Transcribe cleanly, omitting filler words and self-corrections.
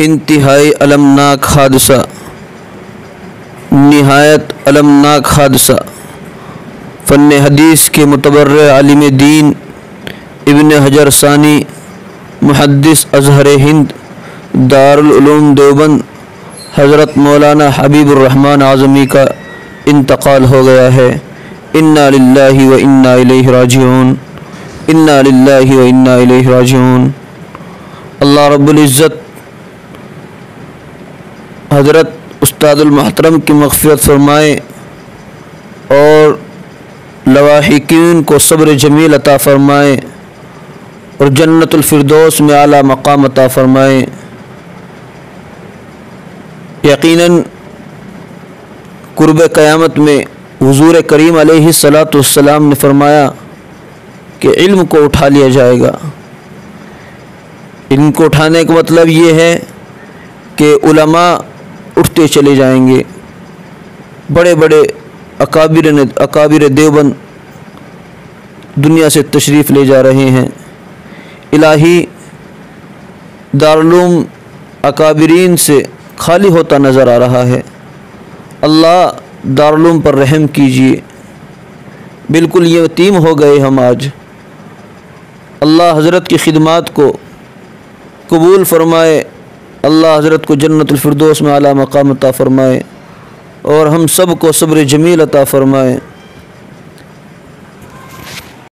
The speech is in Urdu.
انتہائی المناک حادثہ، نہایت المناک حادثہ فن حدیث کے متبرع عالم دین ابن حجر ثانی محدث ازہر ہند دارالعلوم دیوبند حضرت مولانا حبیب الرحمن اعظمی کا انتقال ہو گیا ہے۔ انا للہ و انا الیہ راجعون، انا للہ و انا الیہ راجعون۔ اللہ رب العزت حضرت استاد المحترم کی مغفرت فرمائے اور لواحقین کو صبر جمیل عطا فرمائے اور جنت الفردوس میں اعلیٰ مقام عطا فرمائے۔ یقیناً قرب قیامت میں حضور کریم علیہ السلام نے فرمایا کہ علم کو اٹھا لیا جائے گا۔ علم کو اٹھانے کا مطلب یہ ہے کہ علماء اٹھتے چلے جائیں گے، بڑے بڑے اکابر دیوبند دنیا سے تشریف لے جا رہے ہیں۔ الہی دارالعلوم اکابرین سے خالی ہوتا نظر آ رہا ہے۔ اللہ دارالعلوم پر رحم کیجیے، بالکل یتیم ہو گئے ہم آج۔ اللہ حضرت کی خدمات کو قبول فرمائے، اللہ حضرت کو جنت الفردوس میں اعلیٰ مقام عطا فرمائے اور ہم سب کو صبر جمیل عطا فرمائے۔